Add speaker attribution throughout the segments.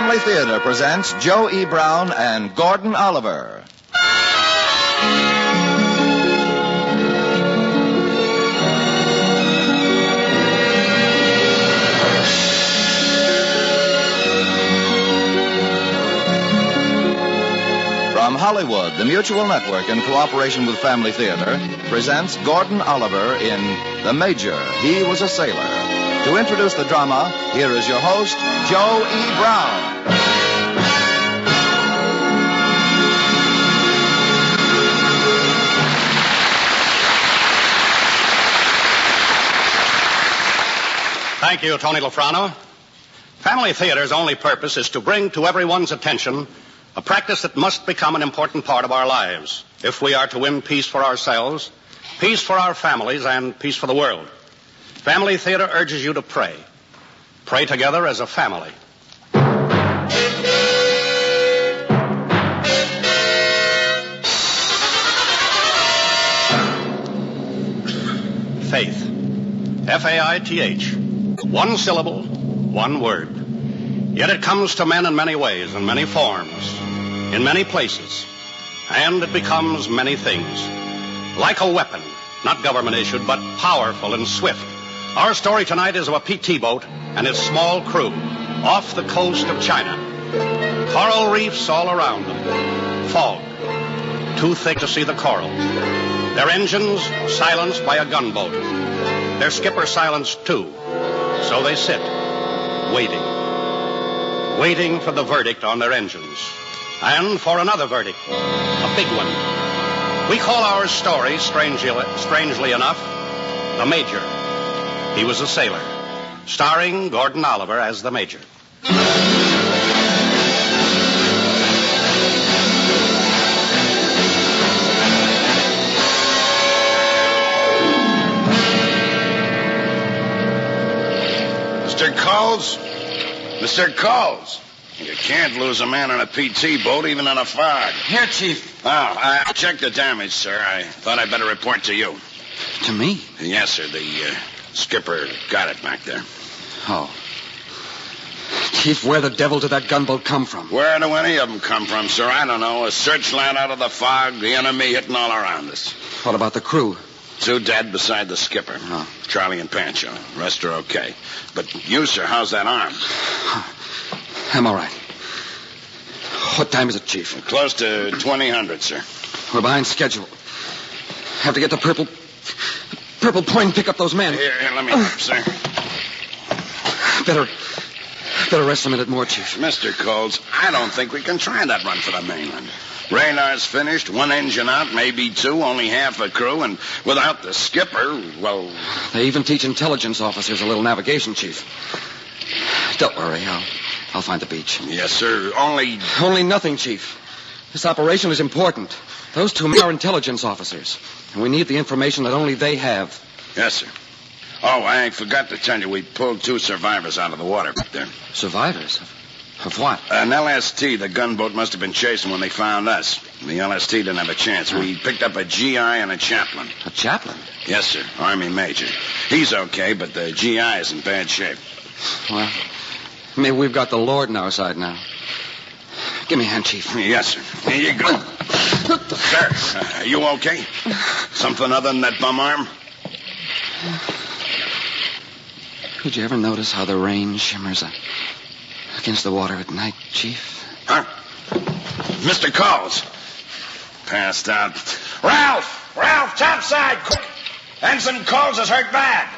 Speaker 1: Family Theater presents Joe E. Brown and Gordon Oliver. From Hollywood, the Mutual Network, in cooperation with Family Theater, presents Gordon Oliver in The Major. He was a sailor. To introduce the drama, here is your host, Joe E. Brown.
Speaker 2: Thank you, Tony Lafrano. Family Theater's only purpose is to bring to everyone's attention a practice that must become an important part of our lives if we are to win peace for ourselves, peace for our families, and peace for the world. Family Theater urges you to pray. Pray together as a family. Faith. F-A-I-T-H. One syllable, one word. Yet it comes to men in many ways, in many forms, in many places. And it becomes many things. Like a weapon, not government issued, but powerful and swift. Our story tonight is of a PT boat and its small crew off the coast of China. Coral reefs all around them. Fog. Too thick to see the coral. Their engines silenced by a gunboat. Their skipper silenced too. So they sit, waiting for the verdict on their engines. And for another verdict, a big one. We call our story, strangely enough, The Major. He was a sailor, starring Gordon Oliver as the Major.
Speaker 3: Mr. Coles? Mr. Coles? You can't lose a man on a PT boat, even in a fog.
Speaker 4: Here, Chief.
Speaker 3: Oh, I checked the damage, sir. I thought I'd better report to you.
Speaker 4: To me?
Speaker 3: Yes, sir. The skipper got it back there.
Speaker 4: Oh. Chief, where the devil did that gunboat come from?
Speaker 3: Where do any of them come from, sir? I don't know. A searchlight out of the fog, the enemy hitting all around us.
Speaker 4: What about the crew?
Speaker 3: Two dead beside the skipper.
Speaker 4: Oh.
Speaker 3: Charlie and Pancho. The rest are okay. But you, sir, how's that arm?
Speaker 4: I'm all right. What time is it, Chief?
Speaker 3: Close to 2000, sir.
Speaker 4: We're behind schedule. Have to get to Purple Point and pick up those men.
Speaker 3: Here, let me help, sir.
Speaker 4: Better rest a minute more, Chief.
Speaker 3: Mr. Coles, I don't think we can try that run for the mainland. Radar's finished, one engine out, maybe two, only half a crew, and without the skipper, well...
Speaker 4: They even teach intelligence officers a little navigation, Chief. Don't worry, I'll find the beach.
Speaker 3: Yes, sir.
Speaker 4: Only nothing, Chief. This operation is important. Those two men are intelligence officers, and we need the information that only they have.
Speaker 3: Yes, sir. Oh, I forgot to tell you, we pulled two survivors out of the water back there.
Speaker 4: Survivors? Of what?
Speaker 3: An LST the gunboat must have been chasing when they found us. The LST didn't have a chance. We picked up a GI and a chaplain.
Speaker 4: A chaplain?
Speaker 3: Yes, sir. Army major. He's okay, but the GI is in bad shape.
Speaker 4: Well, maybe we've got the Lord on our side now. Give me a hand, Chief.
Speaker 3: Yes, sir. Here you go. Sir, are you okay? Something other than that bum arm?
Speaker 4: Did you ever notice how the rain shimmers against the water at night, Chief?
Speaker 3: Huh? Mr. Coles. Passed out. Ralph, topside, quick. Ensign Coles is hurt bad.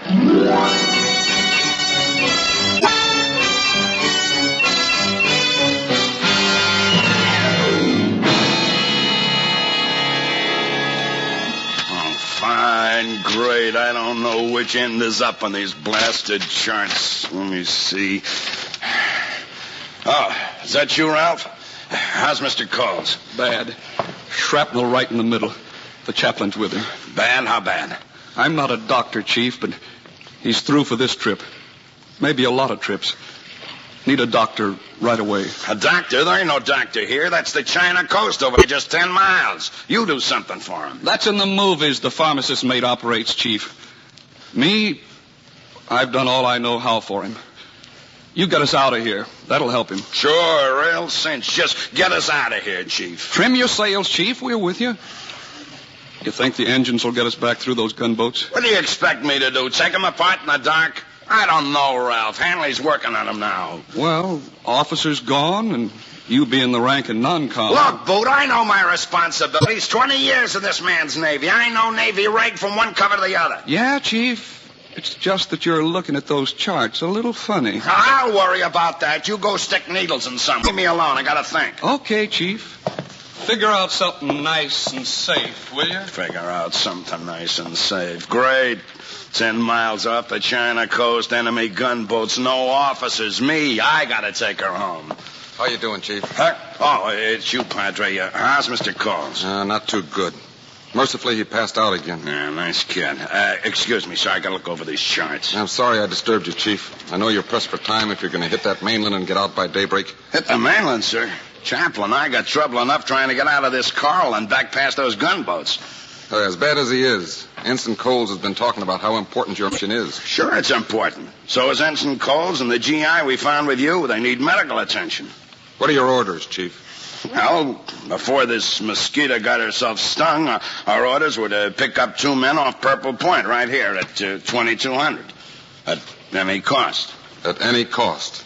Speaker 3: Fine, great. I don't know which end is up on these blasted charts. Let me see. Oh, is that you, Ralph? How's Mr. Coles?
Speaker 5: Bad. Shrapnel right in the middle. The chaplain's with him.
Speaker 3: Bad? How bad?
Speaker 5: I'm not a doctor, Chief, but he's through for this trip. Maybe a lot of trips. Need a doctor right away.
Speaker 3: A doctor? There ain't no doctor here. That's the China coast over there, just 10 miles. You do something for him.
Speaker 5: That's in the movies the pharmacist mate operates, Chief. Me, I've done all I know how for him. You get us out of here. That'll help him.
Speaker 3: Sure, real cinch. Just get us out of here, Chief.
Speaker 5: Trim your sails, Chief. We're with you. You think the engines will get us back through those gunboats?
Speaker 3: What do you expect me to do? Take them apart in the dark? I don't know, Ralph. Hanley's working on them now.
Speaker 5: Well, officers gone, and you being the rank and non-com.
Speaker 3: Look, Boot, I know my responsibilities. 20 years in this man's Navy. I know Navy rig from one cover to the other.
Speaker 5: Yeah, Chief. It's just that you're looking at those charts a little funny.
Speaker 3: I'll worry about that. You go stick needles in some. Leave me alone. I gotta think.
Speaker 5: Okay, Chief. Figure out something nice and safe, will you?
Speaker 3: Figure out something nice and safe. Great. 10 miles off the China coast, enemy gunboats, no officers. Me, I gotta take her home.
Speaker 4: How you doing, Chief?
Speaker 3: Huh? Oh, it's you, Padre. How's Mr. Coles?
Speaker 4: Not too good. Mercifully, he passed out again.
Speaker 3: Yeah, nice kid. Excuse me, sir. I gotta look over these charts.
Speaker 4: I'm sorry I disturbed you, Chief. I know you're pressed for time if you're going to hit that mainland and get out by daybreak.
Speaker 3: Hit the mainland, sir? Chaplain, I got trouble enough trying to get out of this Coral and back past those gunboats.
Speaker 4: As bad as he is, Ensign Coles has been talking about how important your mission is.
Speaker 3: Sure, it's important. So is Ensign Coles and the GI we found with you. They need medical attention.
Speaker 4: What are your orders, Chief?
Speaker 3: Well, before this mosquito got herself stung, our orders were to pick up 2 men off Purple Point right here at 2200. At any cost.
Speaker 4: At any cost.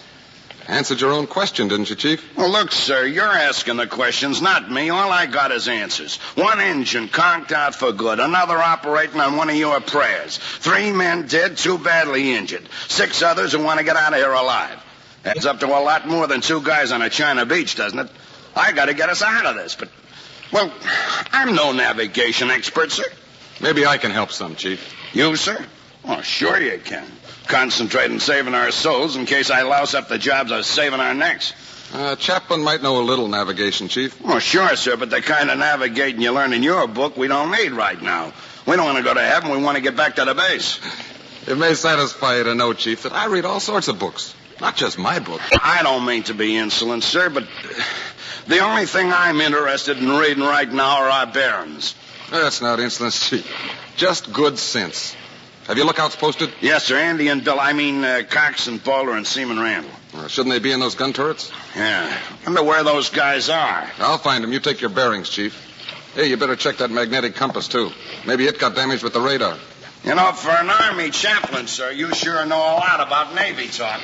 Speaker 4: Answered your own question, didn't you, Chief?
Speaker 3: Well, look, sir, you're asking the questions, not me. All I got is answers. 1 engine conked out for good. Another operating on one of your prayers. 3 men dead, 2 badly injured. 6 others who want to get out of here alive. Adds up to a lot more than 2 guys on a China beach, doesn't it? I got to get us out of this, but, well, I'm no navigation expert, sir.
Speaker 4: Maybe I can help some, Chief.
Speaker 3: You, sir? Oh, sure you can. Concentrate on saving our souls in case I louse up the jobs of saving our necks.
Speaker 4: Chaplain might know a little navigation, Chief.
Speaker 3: Oh, sure, sir, but the kind of navigating you learn in your book we don't need right now. We don't want to go to heaven. We want to get back to the base.
Speaker 4: It may satisfy you to know, Chief, that I read all sorts of books. Not just my book.
Speaker 3: I don't mean to be insolent, sir, but the only thing I'm interested in reading right now are our bearings.
Speaker 4: That's not insolence, Chief. Just good sense. Have your lookouts posted?
Speaker 3: Yes, sir. Andy and Bill. Cox and Bowler and Seaman Randall.
Speaker 4: Shouldn't they be in those gun turrets?
Speaker 3: Yeah. Wonder where those guys are.
Speaker 4: I'll find them. You take your bearings, Chief. Hey, you better check that magnetic compass, too. Maybe it got damaged with the radar.
Speaker 3: You know, for an Army chaplain, sir, you sure know a lot about Navy talk.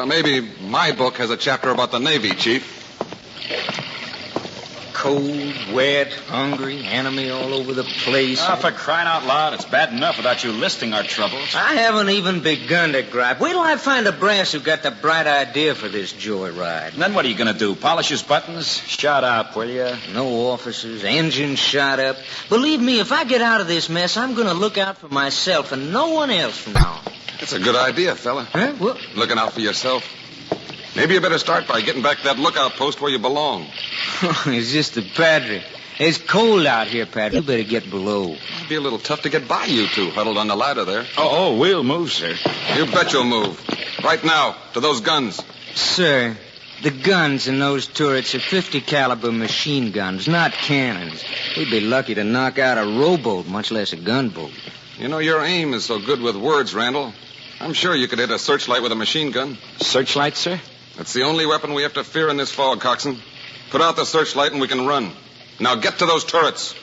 Speaker 4: Maybe my book has a chapter about the Navy, Chief.
Speaker 6: Cold, wet, hungry, enemy all over the place.
Speaker 7: Oh, for crying out loud, it's bad enough without you listing our troubles.
Speaker 6: I haven't even begun to gripe. Wait till I find a brass who got the bright idea for this joyride.
Speaker 7: And then what are you going to do? Polish his buttons? Shut up, will you?
Speaker 6: No officers, engines shot up. Believe me, if I get out of this mess, I'm going to look out for myself and no one else from now on.
Speaker 4: That's a good idea, fella.
Speaker 6: Huh? What?
Speaker 4: Looking out for yourself. Maybe you better start by getting back to that lookout post where you belong.
Speaker 6: It's just the Padre. It's cold out here, Padre. You better get below.
Speaker 4: It'd be a little tough to get by you two, huddled on the ladder there.
Speaker 7: Oh, we'll move, sir.
Speaker 4: You bet you'll move. Right now, to those guns.
Speaker 6: Sir, the guns in those turrets are 50 caliber machine guns, not cannons. We'd be lucky to knock out a rowboat, much less a gunboat.
Speaker 4: You know, your aim is so good with words, Randall. I'm sure you could hit a searchlight with a machine gun.
Speaker 7: Searchlight, sir?
Speaker 4: That's the only weapon we have to fear in this fog, Coxswain. Put out the searchlight and we can run. Now get to those turrets.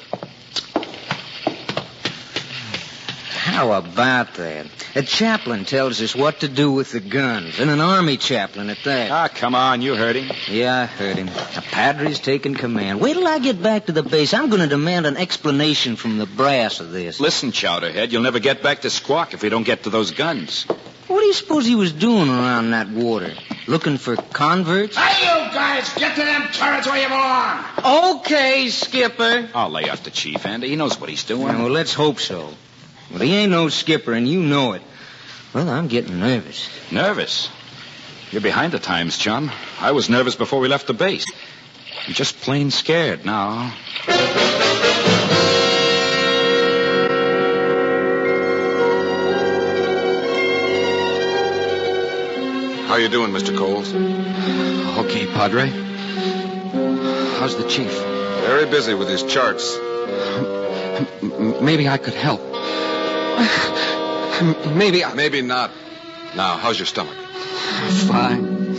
Speaker 6: How about that? A chaplain tells us what to do with the guns, and an Army chaplain at that.
Speaker 7: Ah, come on, you heard him.
Speaker 6: Yeah, I heard him. The Padre's taking command. Wait till I get back to the base. I'm going to demand an explanation from the brass of this.
Speaker 7: Listen, Chowderhead, you'll never get back to Squawk if we don't get to those guns.
Speaker 6: What do you suppose he was doing around that water? Looking for converts?
Speaker 3: Hey, you guys, get to them turrets where you belong.
Speaker 6: Okay, Skipper.
Speaker 7: I'll lay off the chief, Andy. He knows what he's doing.
Speaker 6: Yeah, well, let's hope so. But he ain't no skipper, and you know it. Well, I'm getting nervous.
Speaker 7: Nervous? You're behind the times, chum. I was nervous before we left the base. I'm just plain scared now.
Speaker 4: How you doing, Mr. Coles? Okay, Padre. How's the chief? Very busy with his charts. Maybe I could help. Maybe not. Now, how's your stomach?
Speaker 5: Fine.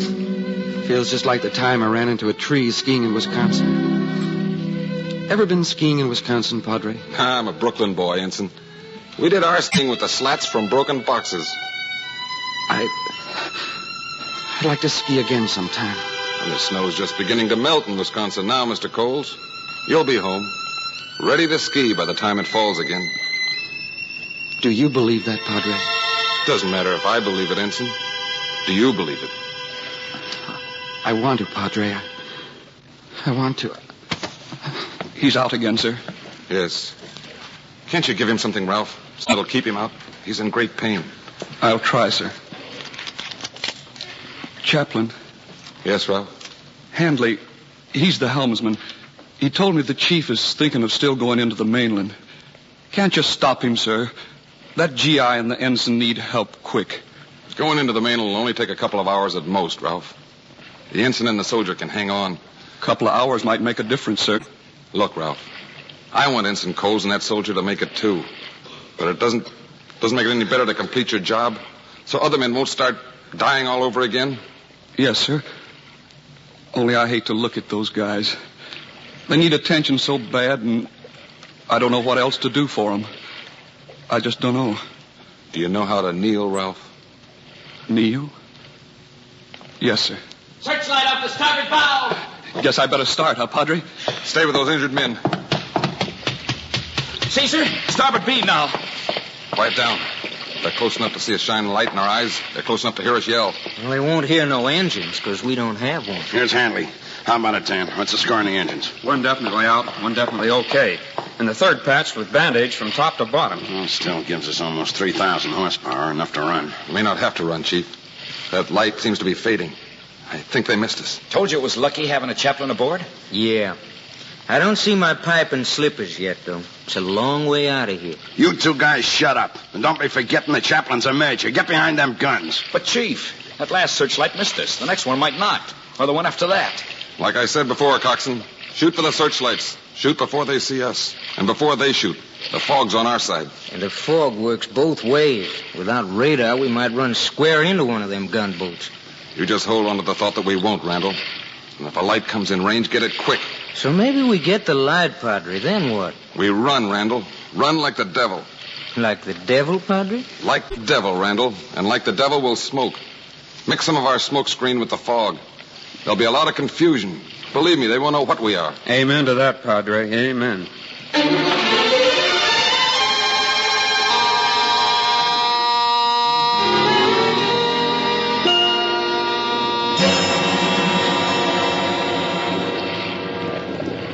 Speaker 5: Feels just like the time I ran into a tree skiing in Wisconsin. Ever been skiing in Wisconsin, Padre?
Speaker 4: I'm a Brooklyn boy, Ensign. We did our skiing with the slats from broken boxes.
Speaker 5: I'd like to ski again sometime.
Speaker 4: And the snow's just beginning to melt in Wisconsin now, Mr. Coles. You'll be home, ready to ski by the time it falls again.
Speaker 5: Do you believe that, Padre?
Speaker 4: Doesn't matter if I believe it, Ensign. Do you believe it?
Speaker 5: I want to, Padre. I want to. He's out again, sir.
Speaker 4: Yes. Can't you give him something, Ralph? That'll keep him out. He's in great pain.
Speaker 5: I'll try, sir. Chaplain.
Speaker 4: Yes, Ralph?
Speaker 5: Handley, he's the helmsman. He told me the chief is thinking of still going into the mainland. Can't you stop him, sir? That GI and the ensign need help quick.
Speaker 4: Going into the mainland will only take a couple of hours at most, Ralph. The ensign and the soldier can hang on.
Speaker 5: A couple of hours might make a difference, sir.
Speaker 4: Look, Ralph, I want Ensign Coles and that soldier to make it too. But it doesn't make it any better to complete your job, so other men won't start dying all over again.
Speaker 5: Yes, sir. Only I hate to look at those guys. They need attention so bad, and I don't know what else to do for them. I just don't know.
Speaker 4: Do you know how to kneel, Ralph?
Speaker 5: Kneel? Yes, sir.
Speaker 8: Searchlight off the starboard bow.
Speaker 5: Guess I better start, huh, Padre?
Speaker 4: Stay with those injured men.
Speaker 8: See, sir? Starboard beam now.
Speaker 4: Quiet down. They're close enough to see us shine light in our eyes. They're close enough to hear us yell.
Speaker 6: Well, they won't hear no engines, because we don't have one.
Speaker 3: Here's Handley. How about it, Tan? What's the score on the engines?
Speaker 9: One definitely out, one definitely okay. And the third patched with bandage from top to bottom.
Speaker 3: Well, still gives us almost 3,000 horsepower, enough to run.
Speaker 4: We may not have to run, Chief. That light seems to be fading. I think they missed us.
Speaker 7: Told you it was lucky having a chaplain aboard?
Speaker 6: Yeah. I don't see my pipe and slippers yet, though. It's a long way out of here.
Speaker 3: You two guys shut up. And don't be forgetting the chaplain's a major. Get behind them guns.
Speaker 7: But, Chief, that last searchlight missed us. The next one might not. Or the one after that.
Speaker 4: Like I said before, Coxswain, shoot for the searchlights. Shoot before they see us. And before they shoot. The fog's on our side.
Speaker 6: And the fog works both ways. Without radar, we might run square into one of them gunboats.
Speaker 4: You just hold on to the thought that we won't, Randall. And if a light comes in range, get it quick.
Speaker 6: So maybe we get the light, Padre. Then what?
Speaker 4: We run, Randall. Run like the devil.
Speaker 6: Like the devil, Padre?
Speaker 4: Like the devil, Randall. And like the devil, we'll smoke. Mix some of our smoke screen with the fog. There'll be a lot of confusion. Believe me, they won't know what we are.
Speaker 9: Amen to that, Padre. Amen.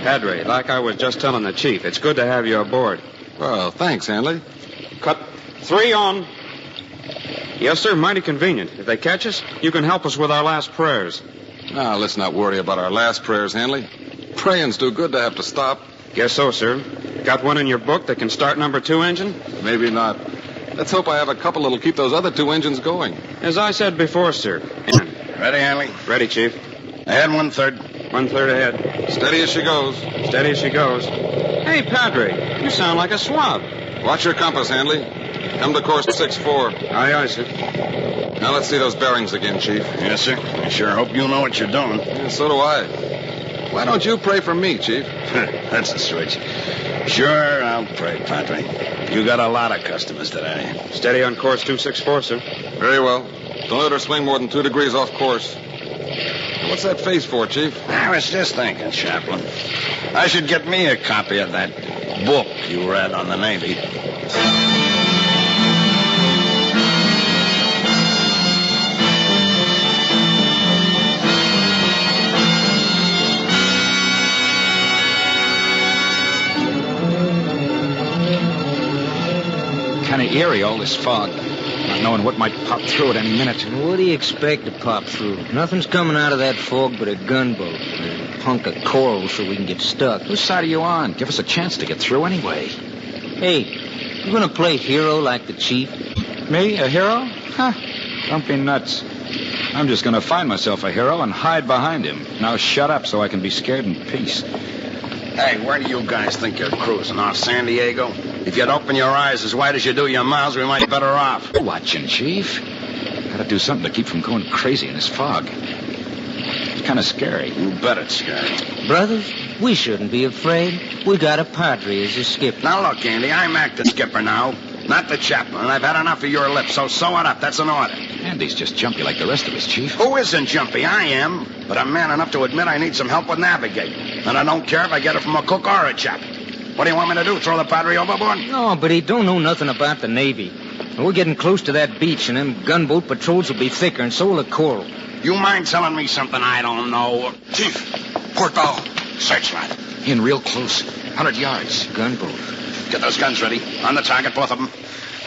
Speaker 9: Padre, like I was just telling the chief, it's good to have you aboard.
Speaker 4: Well, thanks, Handley.
Speaker 9: Cut 3 on. Yes, sir, mighty convenient. If they catch us, you can help us with our last prayers.
Speaker 4: Now, let's not worry about our last prayers, Handley. Praying's too good to have to stop.
Speaker 9: Guess so, sir. Got one in your book that can start number 2 engine?
Speaker 4: Maybe not. Let's hope I have a couple that'll keep those other 2 engines going.
Speaker 9: As I said before, sir.
Speaker 3: Ready, Handley?
Speaker 9: Ready, Chief.
Speaker 3: Ahead 1/3.
Speaker 9: 1/3 ahead.
Speaker 4: Steady as she goes.
Speaker 9: Steady as she goes. Hey, Padre, you sound like a swab.
Speaker 4: Watch your compass, Handley. Come to course 6-4.
Speaker 9: Aye, aye, sir.
Speaker 4: Now let's see those bearings again, Chief.
Speaker 3: Yes, sir. I sure hope you know what you're doing.
Speaker 4: Yeah, so do I. Why don't you pray for me, Chief?
Speaker 3: That's a switch. Sure, I'll pray, Padre. You got a lot of customers today.
Speaker 9: Steady on course 264, sir.
Speaker 4: Very well. Don't let her swing more than 2 degrees off course. What's that face for, Chief?
Speaker 3: I was just thinking, Chaplain. I should get me a copy of that book you read on the Navy.
Speaker 7: Kind of eerie, all this fog. Not knowing what might pop through at any minute.
Speaker 6: What do you expect to pop through? Nothing's coming out of that fog but a gunboat. And a hunk of coral so we can get stuck.
Speaker 7: Whose side are you on? Give us a chance to get through anyway.
Speaker 6: Hey, you gonna play hero like the chief?
Speaker 7: Me, a hero? Huh. Don't be nuts. I'm just going to find myself a hero and hide behind him. Now shut up so I can be scared in peace.
Speaker 3: Hey, where do you guys think you're cruising? Off San Diego? If you'd open your eyes as wide as you do your mouths, we might be better off.
Speaker 7: Watching, Chief. Gotta do something to keep from going crazy in this fog. It's kind of scary.
Speaker 3: You bet it's scary.
Speaker 6: Brothers, we shouldn't be afraid. We got a padre as a skipper.
Speaker 3: Now, look, Andy, I'm acting skipper now, not the chaplain. I've had enough of your lips, so sew it up. That's an order.
Speaker 7: Andy's just jumpy like the rest of us, Chief.
Speaker 3: Who isn't jumpy? I am. But I'm man enough to admit I need some help with navigating. And I don't care if I get it from a cook or a chap. What do you want me to do, throw the padre overboard?
Speaker 6: No, but he don't know nothing about the Navy. We're getting close to that beach, and them gunboat patrols will be thicker, and so will the coral.
Speaker 3: You mind telling me something I don't know?
Speaker 4: Chief, port bow.
Speaker 3: Searchlight.
Speaker 7: In real close. 100 yards.
Speaker 6: Gunboat.
Speaker 3: Get those guns ready. On the target, both of them.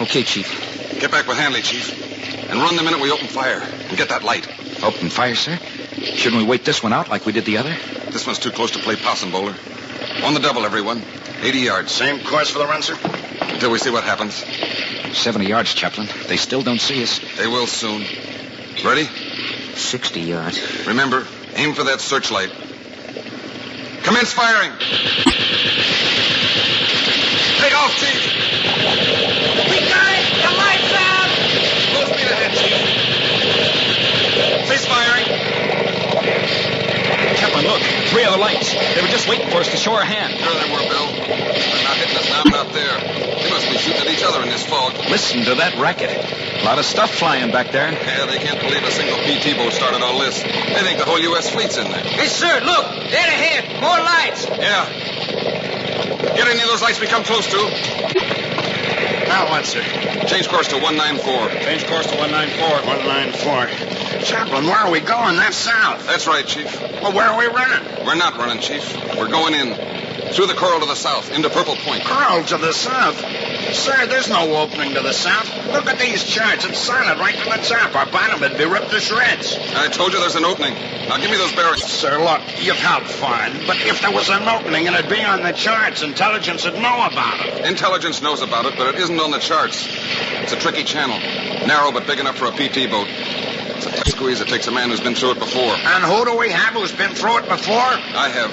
Speaker 6: Okay, Chief.
Speaker 4: Get back with Hanley, Chief. And run the minute we open fire. And get that light.
Speaker 7: Open fire, sir? Shouldn't we wait this one out like we did the other?
Speaker 4: This one's too close to play possum bowler. On the double, everyone. 80 yards.
Speaker 3: Same course for the run, sir?
Speaker 4: Until we see what happens.
Speaker 7: 70 yards, Chaplain. They still don't see us.
Speaker 4: They will soon. Ready?
Speaker 6: 60 yards.
Speaker 4: Remember, aim for that searchlight. Commence firing. Take off, Chief.
Speaker 8: We got it! The light's out!
Speaker 4: Full speed ahead, Chief. Cease firing.
Speaker 8: Chaplain, look. 3 other lights. They were just waiting for us to show our hand.
Speaker 4: Sure they were, Bill. They're not hitting us now, not there. They must be shooting at each other in this fog.
Speaker 8: Listen to that racket. A lot of stuff flying back there.
Speaker 4: Yeah, they can't believe a single PT boat started all this. They think the whole U.S. fleet's in there.
Speaker 6: Hey, sir, look. Dead ahead. More lights.
Speaker 4: Yeah. Get any of those lights we come close to.
Speaker 3: Now what, sir?
Speaker 4: Change course to 194.
Speaker 3: Change course to 194. 194. Chaplain, where are we going? That's south.
Speaker 4: That's right, Chief.
Speaker 3: Well, where are we running?
Speaker 4: We're not running, Chief. We're going in. Through the coral to the south, into Purple Point.
Speaker 3: Coral to the south? Sir, there's no opening to the south. Look at these charts. It's solid right from the top. Our bottom would be ripped to shreds.
Speaker 4: I told you there's an opening. Now give me those bearings.
Speaker 3: Sir, look, you've helped fine. But if there was an opening, it'd be on the charts. Intelligence would know about it.
Speaker 4: Intelligence knows about it, but it isn't on the charts. It's a tricky channel. Narrow, but big enough for a PT boat. It's a tight squeeze that takes a man who's been through it before.
Speaker 3: And who do we have who's been through it before?
Speaker 4: I have.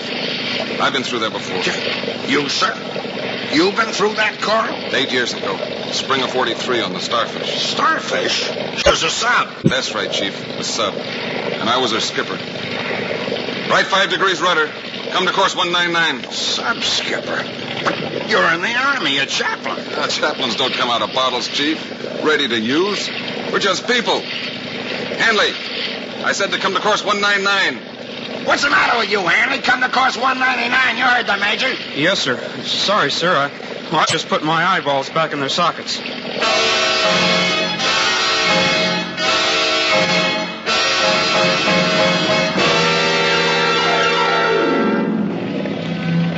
Speaker 4: I've been through there before.
Speaker 3: You, sir? You've been through that coral?
Speaker 4: 8 years ago. Spring of 43 on the Starfish.
Speaker 3: Starfish? There's a sub.
Speaker 4: That's right, Chief. The sub. And I was her skipper. Right 5 degrees rudder. Come to course 199.
Speaker 3: Sub-skipper? But you're in the Army, a chaplain.
Speaker 4: Chaplains don't come out of bottles, Chief. Ready to use. We're just people. Hanley, I said to come to course 199.
Speaker 3: What's the matter with you, Hanley? Come to course 199. You heard the Major.
Speaker 9: Yes, sir. Sorry, sir. I just put my eyeballs back in their sockets.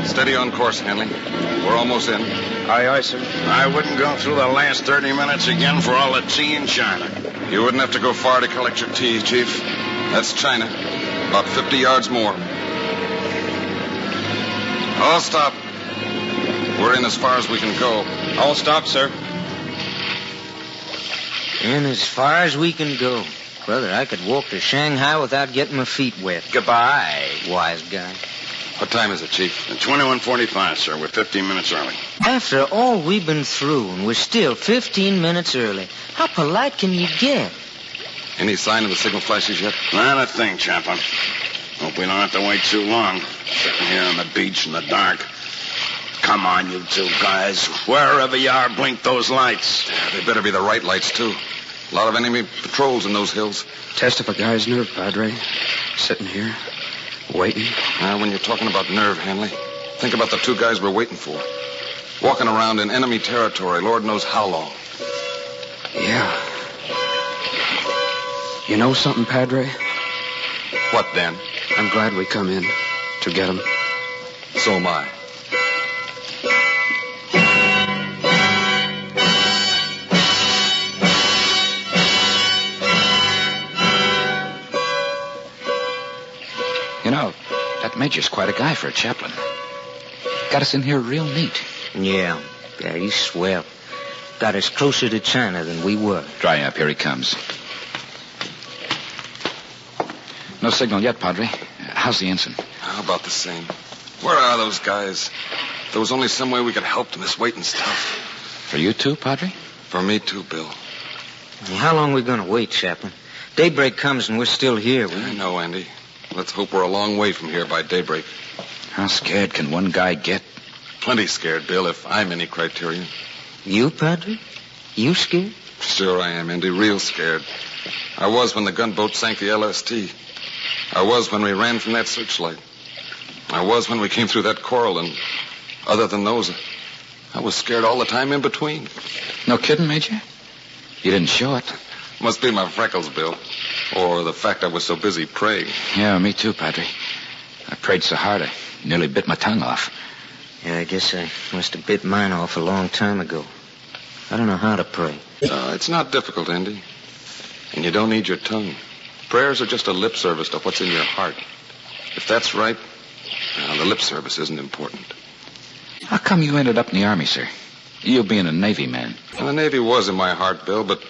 Speaker 4: Steady on course, Hanley. We're almost in.
Speaker 9: Aye, aye, sir.
Speaker 3: I wouldn't go through the last 30 minutes again for all the tea in China.
Speaker 4: You wouldn't have to go far to collect your tea, Chief. That's China. About 50 yards more. I'll stop. We're in as far as we can go.
Speaker 9: I'll stop, sir.
Speaker 6: In as far as we can go. Brother, I could walk to Shanghai without getting my feet wet.
Speaker 3: Goodbye.
Speaker 6: Wise guy.
Speaker 4: What time is it, Chief?
Speaker 3: 21:45, sir. We're 15 minutes early.
Speaker 6: After all we've been through, and we're still 15 minutes early, how polite can you get?
Speaker 4: Any sign of the signal flashes yet?
Speaker 3: Not a thing, Chaplain. Hope we don't have to wait too long. Sitting here on the beach in the dark. Come on, you two guys. Wherever you are, blink those lights.
Speaker 4: They better be the right lights, too. A lot of enemy patrols in those hills.
Speaker 9: Test of a guy's nerve, Padre. Sitting here, waiting.
Speaker 4: When you're talking about nerve, Hanley, think about the 2 guys we're waiting for. Walking around in enemy territory, Lord knows how long.
Speaker 9: Yeah. You know something, Padre?
Speaker 4: What, Dan?
Speaker 9: I'm glad we come in to get him.
Speaker 4: So am I.
Speaker 7: You know, that Major's quite a guy for a chaplain. Got us in here real neat.
Speaker 6: Yeah, he's swell. Got us closer to China than we were.
Speaker 7: Dry up. Here he comes. No signal yet, Padre. How's the ensign?
Speaker 4: How about the same? Where are those guys? If there was only some way we could help them, this waiting stuff.
Speaker 7: For you too, Padre?
Speaker 4: For me too, Bill.
Speaker 6: How long are we going to wait, Chaplain? Daybreak comes and we're still here.
Speaker 4: I know, Andy. Let's hope we're a long way from here by daybreak.
Speaker 7: How scared can one guy get?
Speaker 4: Plenty scared, Bill, if I'm any criterion.
Speaker 6: You, Padre? You scared?
Speaker 4: Sure I am, Andy. Real scared. I was when the gunboat sank the LST. I was when we ran from that searchlight. I was when we came through that coral, and other than those, I was scared all the time in between.
Speaker 7: No kidding, Major? You didn't show it.
Speaker 4: Must be my freckles, Bill. Or the fact I was so busy praying.
Speaker 7: Yeah, me too, Padre. I prayed so hard I nearly bit my tongue off.
Speaker 6: Yeah, I guess I must have bit mine off a long time ago. I don't know how to pray.
Speaker 4: It's not difficult, Andy. And you don't need your tongue. Prayers are just a lip service to what's in your heart. If that's right, the lip service isn't important.
Speaker 7: How come you ended up in the Army, sir? You being a Navy man.
Speaker 4: Well, the Navy was in my heart, Bill, but,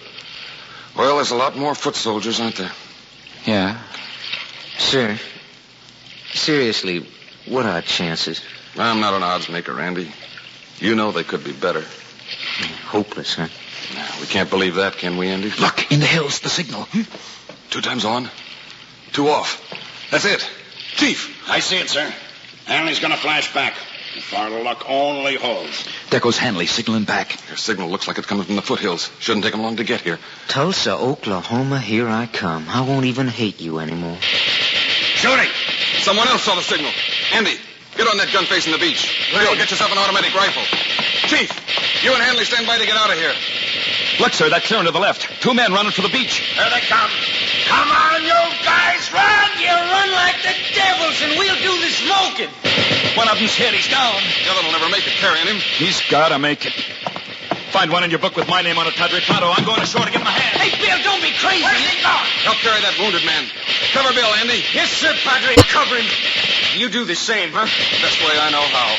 Speaker 4: well, there's a lot more foot soldiers, aren't there?
Speaker 7: Yeah.
Speaker 6: Sir, seriously, what are our chances?
Speaker 4: I'm not an odds maker, Andy. You know they could be better.
Speaker 6: Hopeless, huh?
Speaker 4: We can't believe that, can we, Andy?
Speaker 7: Look, in the hills, the signal.
Speaker 4: 2 times on, 2 off. That's it. Chief.
Speaker 3: I see it, sir. Hanley's going to flash back. If our luck only holds.
Speaker 7: There goes Hanley signaling back.
Speaker 4: Your signal looks like it's coming from the foothills. Shouldn't take him long to get here.
Speaker 6: Tulsa, Oklahoma, here I come. I won't even hate you anymore.
Speaker 4: Shooting! Someone else saw the signal. Andy, get on that gun facing the beach. Bill, get yourself an automatic rifle. Chief, you and Hanley stand by to get out of here.
Speaker 5: Look, sir, that clearing to the left. 2 men running for the beach.
Speaker 3: Here they come. Come on, you guys, run!
Speaker 8: You run like the devils, and we'll do the smoking.
Speaker 5: One of them's hit. He's down.
Speaker 4: The other will never make it carrying him.
Speaker 5: He's got to make it. Find one in your book with my name on it, Padre Pronto. I'm going ashore to give him a hand.
Speaker 8: Hey, Bill, don't be crazy. Where's he going?
Speaker 4: Help carry that wounded man. Cover Bill, Andy.
Speaker 8: Yes, sir, Padre. Cover him.
Speaker 6: You do the same, huh?
Speaker 4: Best way I know how.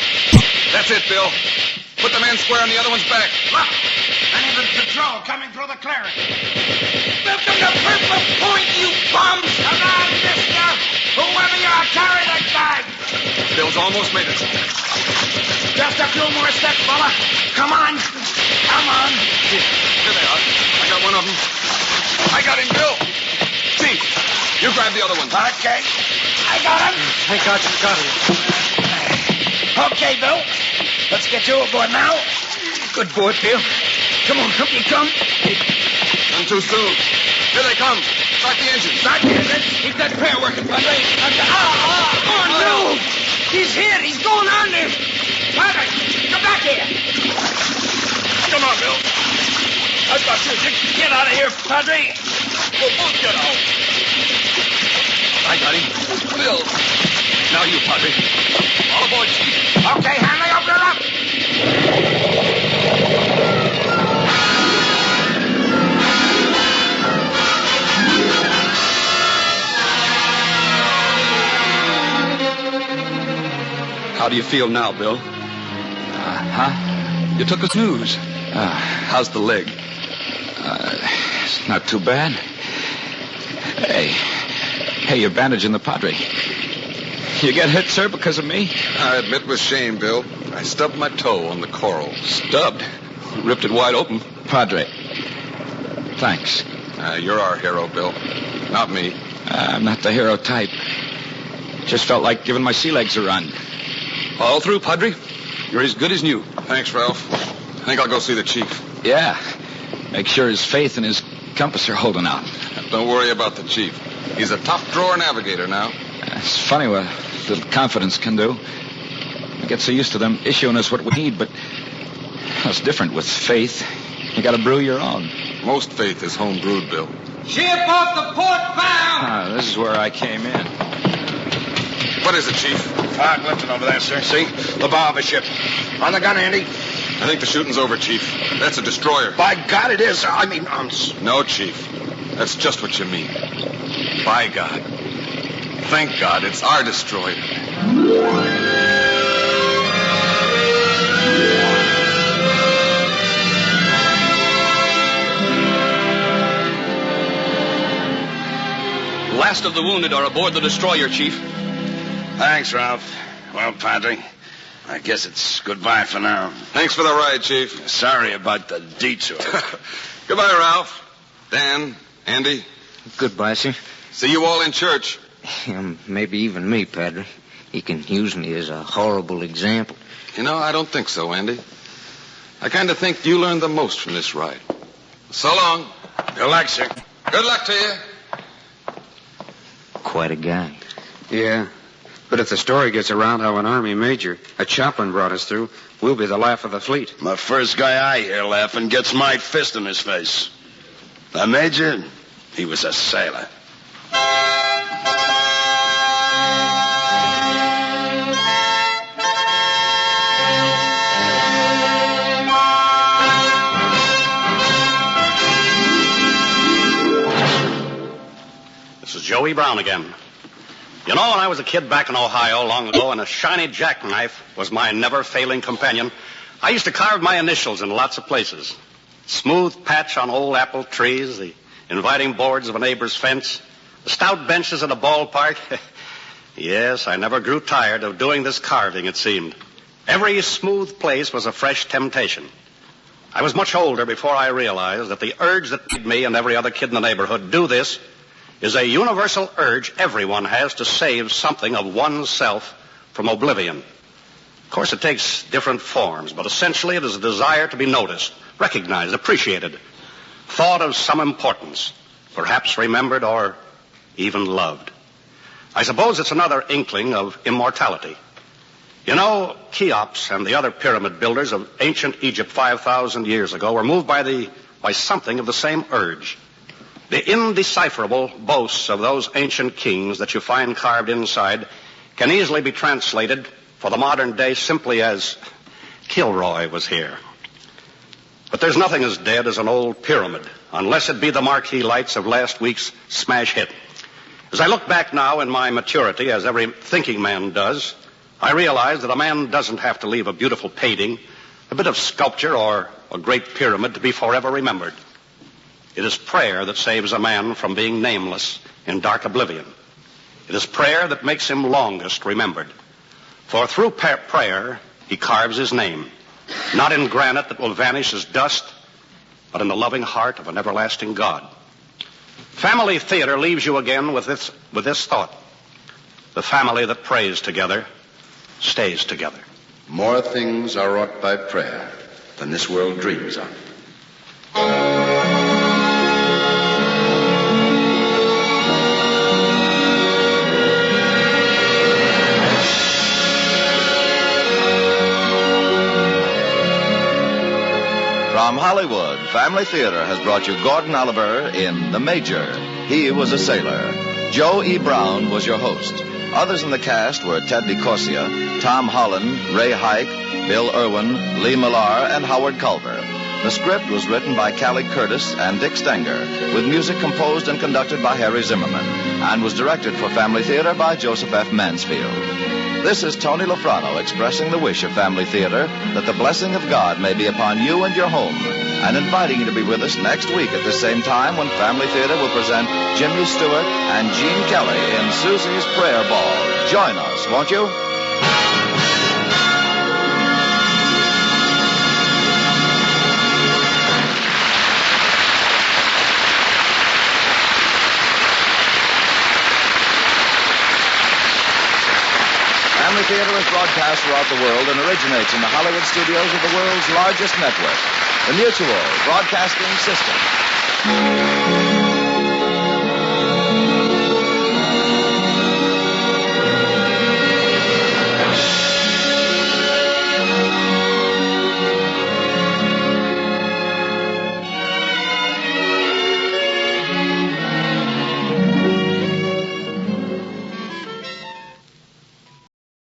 Speaker 4: That's it, Bill. Put the man square on the other one's back.
Speaker 3: Look, Bennington patrol coming through the clearing.
Speaker 8: Welcome to Purple Point, you bums.
Speaker 3: Come on, mister. Whoever you are, carry that guy.
Speaker 4: Bill's almost made it.
Speaker 3: Just a few more steps, fella. Come on. Come on.
Speaker 4: Here they are. I got one of them. I got him, Bill. Chief, you grab the other one.
Speaker 3: Okay. I got him.
Speaker 6: Thank God you got him.
Speaker 3: Okay, Bill. Let's get you aboard now.
Speaker 6: Good boy, Bill. Come on, up you come.
Speaker 4: None too soon. Here they come. Start the engine.
Speaker 3: Start the engine.
Speaker 8: Keep that prayer working, Padre. Oh, no. He's hit. He's going under. Padre, come back here.
Speaker 3: Come on, Bill. I've got you. Get out of here, Padre.
Speaker 4: We'll both get out.
Speaker 5: I got him. Bill. Now you, Padre. All aboard, Chief.
Speaker 3: Okay, Hanley, open her up.
Speaker 5: How do you feel now, Bill?
Speaker 7: Huh?
Speaker 5: You took us news. How's the leg?
Speaker 7: It's not too bad. Hey, you're bandaging the Padre. You get hit, sir, because of me?
Speaker 4: I admit with shame, Bill. I stubbed my toe on the coral.
Speaker 5: Stubbed. Ripped it wide open.
Speaker 7: Padre. Thanks.
Speaker 4: You're our hero, Bill. Not me.
Speaker 7: I'm not the hero type. Just felt like giving my sea legs a run.
Speaker 5: All through, Padre. You're as good as new.
Speaker 4: Thanks, Ralph. I think I'll go see the chief.
Speaker 7: Yeah. Make sure his faith and his compass are holding out.
Speaker 4: Don't worry about the chief. He's a top-drawer navigator now.
Speaker 7: It's funny what a little confidence can do. We get so used to them issuing us what we need, but that's different with faith. You got to brew your own.
Speaker 4: Most faith is home-brewed, Bill.
Speaker 8: Ship off the port bow.
Speaker 7: This is where I came in.
Speaker 4: What is it, Chief?
Speaker 3: Fog lifting over there, sir. See? The bow of a ship. On the gun, Andy.
Speaker 4: I think the shooting's over, Chief. That's a destroyer.
Speaker 3: By God, it is. I mean,
Speaker 4: No, Chief. That's just what you mean. By God. Thank God, it's our destroyer.
Speaker 5: Last of the wounded are aboard the destroyer, Chief.
Speaker 3: Thanks, Ralph. Well, Padre, I guess it's goodbye for now.
Speaker 4: Thanks for the ride, Chief.
Speaker 3: Sorry about the detour.
Speaker 4: Goodbye, Ralph. Dan, Andy,
Speaker 6: Goodbye, sir.
Speaker 4: see you all in church.
Speaker 6: Maybe even me, Padre. He can use me as a horrible example.
Speaker 4: You know, I don't think so, Andy. I kind of think you learned the most from this ride. So long.
Speaker 3: Good luck, sir.
Speaker 4: Good luck to you.
Speaker 6: Quite a guy.
Speaker 9: Yeah. But if the story gets around how an Army major, a chaplain, brought us through, we'll be the laugh of the fleet.
Speaker 3: The first guy I hear laughing gets my fist in his face. The major, he was a sailor.
Speaker 2: This is Joey Brown again. You know, when I was a kid back in Ohio long ago, and a shiny jackknife was my never-failing companion, I used to carve my initials in lots of places. Smooth patch on old apple trees, the inviting boards of a neighbor's fence, the stout benches at a ballpark. Yes, I never grew tired of doing this carving, it seemed. Every smooth place was a fresh temptation. I was much older before I realized that the urge that made me and every other kid in the neighborhood do this is a universal urge everyone has to save something of oneself from oblivion. Of course, it takes different forms, but essentially it is a desire to be noticed, recognized, appreciated, thought of some importance, perhaps remembered or even loved. I suppose it's another inkling of immortality. You know, Cheops and the other pyramid builders of ancient Egypt 5,000 years ago were moved by something of the same urge. The indecipherable boasts of those ancient kings that you find carved inside can easily be translated for the modern day simply as Kilroy was here. But there's nothing as dead as an old pyramid, unless it be the marquee lights of last week's smash hit. As I look back now in my maturity, as every thinking man does, I realize that a man doesn't have to leave a beautiful painting, a bit of sculpture, or a great pyramid to be forever remembered. It is prayer that saves a man from being nameless in dark oblivion. It is prayer that makes him longest remembered. For through prayer, he carves his name, not in granite that will vanish as dust, but in the loving heart of an everlasting God. Family theater leaves you again with this thought. The family that prays together stays together.
Speaker 1: More things are wrought by prayer than this world dreams of. From Hollywood, Family Theater has brought you Gordon Oliver in The Major. He was a sailor. Joe E. Brown was your host. Others in the cast were Ted DeCorsia, Tom Holland, Ray Hike, Bill Irwin, Lee Millar, and Howard Culver. The script was written by Callie Curtis and Dick Stenger, with music composed and conducted by Harry Zimmerman, and was directed for Family Theater by Joseph F. Mansfield. This is Tony Lofrano expressing the wish of Family Theater that the blessing of God may be upon you and your home, and inviting you to be with us next week at the same time when Family Theater will present Jimmy Stewart and Gene Kelly in Susie's Prayer Ball. Join us, won't you? Family Theater is broadcast throughout the world and originates in the Hollywood studios of the world's largest network, the Mutual Broadcasting System.